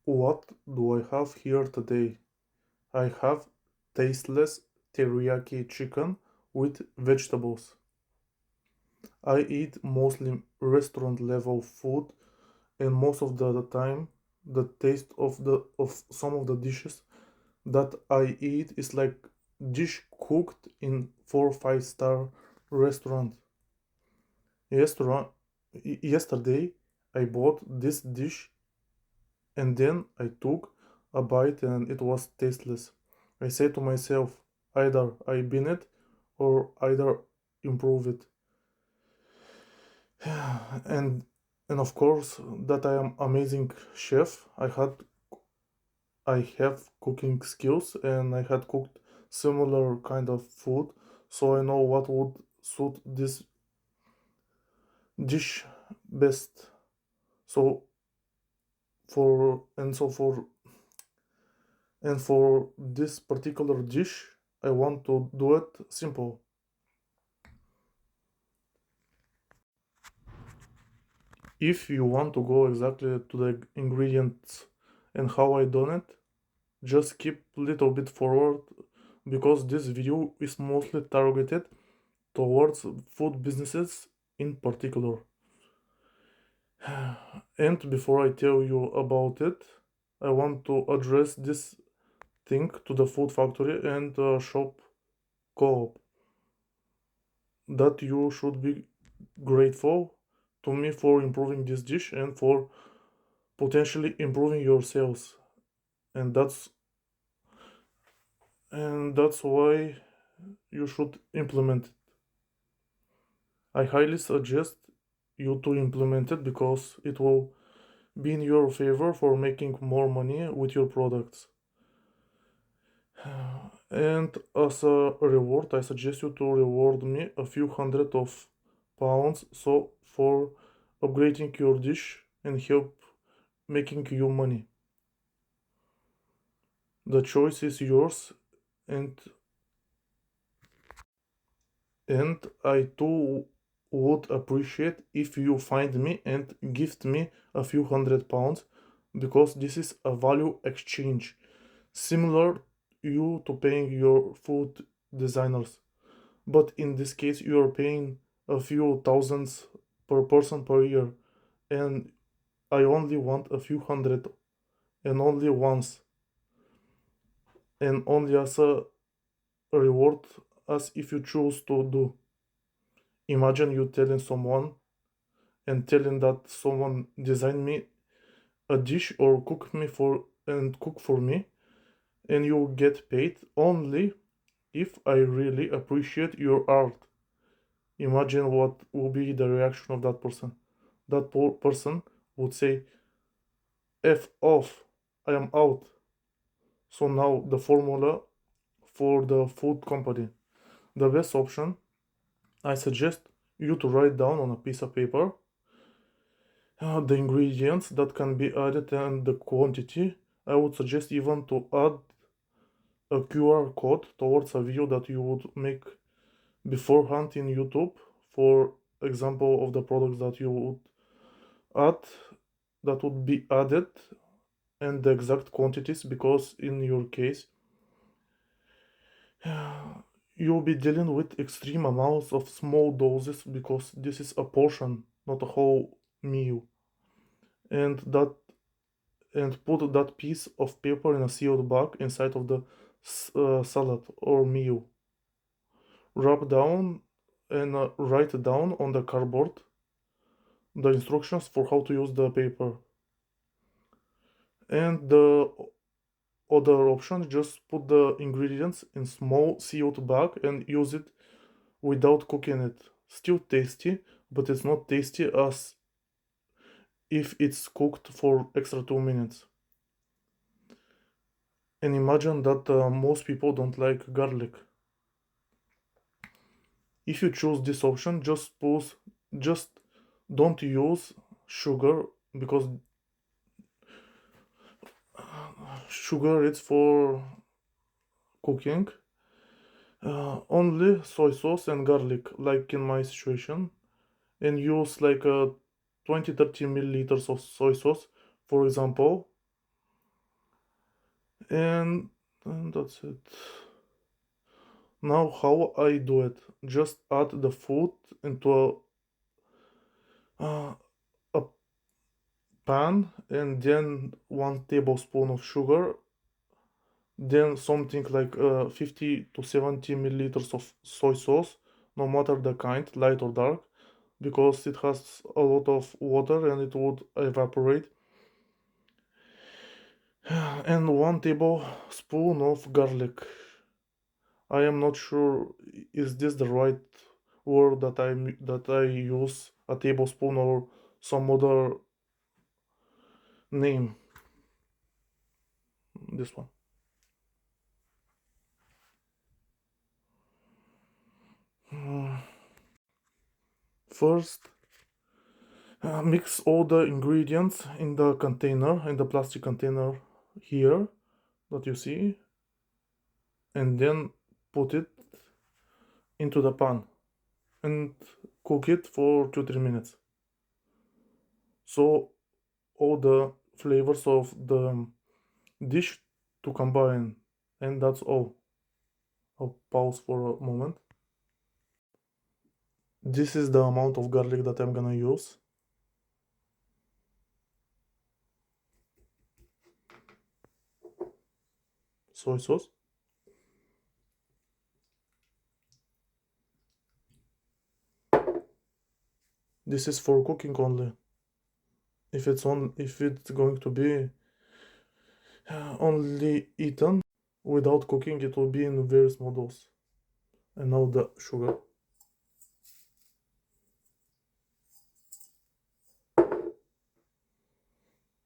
What do I have here today? I have tasteless teriyaki chicken with vegetables. I eat mostly restaurant level food and most of the time the taste of some of the dishes that I eat is like dish cooked in 4 or 5 star restaurant. Yesterday I bought this dish and then I took a bite and it was tasteless. I said to myself, either I bin it or either improve it. And and of course that I am amazing chef. I have cooking skills and I had cooked similar kind of food, so I know what would suit this dish best. So for this particular dish, I want to do it simple. If you want to go exactly to the ingredients and how I done it, just keep little bit forward because this video is mostly targeted towards food businesses in particular. And before I tell you about it, I want to address this thing to the food factory and shop co-op that you should be grateful to me for improving this dish and for potentially improving your sales. And that's why you should implement it. I highly suggest you to implement it because it will be in your favor for making more money with your products. And as a reward, I suggest you to reward me a few hundred of pounds so for upgrading your dish and help making you money. The choice is yours, and I too would appreciate if you find me and gift me a few hundred pounds because this is a value exchange similar you to paying your food designers, but in this case you are paying a few thousands per person per year, and I only want a few hundred and only once and only as a reward as if you choose to do. Imagine you telling someone and telling that someone design me a dish or cook for me and you get paid only if I really appreciate your art. Imagine what will be the reaction of that person. That person would say, F off, I am out. So now the formula for the food company. The best option, I suggest you to write down on a piece of paper the ingredients that can be added and the quantity. I would suggest even to add a QR code towards a video that you would make beforehand in YouTube, for example of the products that you would add, that would be added, and the exact quantities, because in your case you'll be dealing with extreme amounts of small doses because this is a portion, not a whole meal. And that and put that piece of paper in a sealed bag inside of the salad or meal. Wrap down and write down on the cardboard the instructions for how to use the paper. And the other option, just put the ingredients in small sealed bag and use it without cooking it. Still tasty, but it's not tasty as if it's cooked for extra 2 minutes. And imagine that most people don't like garlic. If you choose this option, just don't use sugar because sugar is for cooking. Only soy sauce and garlic, like in my situation, and use like 20-30 milliliters of soy sauce, for example, And that's it. Now, how I do it? Just add the food into a pan and then 1 tablespoon of sugar, then something like 50 to 70 milliliters of soy sauce, no matter the kind, light or dark, because it has a lot of water and it would evaporate, and 1 tablespoon of garlic. I am not sure is this the right word that I use, a tablespoon or some other name. This one. First, mix all the ingredients in the container, in the plastic container here that you see, and then put it into the pan and cook it for 2-3 minutes. So all the flavors of the dish to combine, and that's all. I'll pause for a moment. This is the amount of garlic that I'm gonna use. Soy sauce. This is for cooking only. If it's going to be only eaten without cooking, it will be in very small dose. And now the sugar.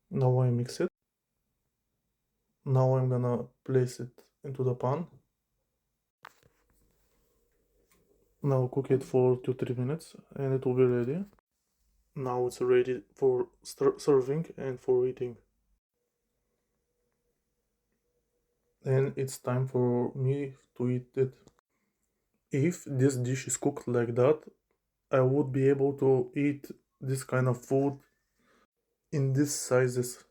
Now I mix it. Now I'm gonna place it into the pan. Now cook it for 2-3 minutes and it will be ready. Now it's ready for serving and for eating. And it's time for me to eat it. If this dish is cooked like that, I would be able to eat this kind of food in these sizes.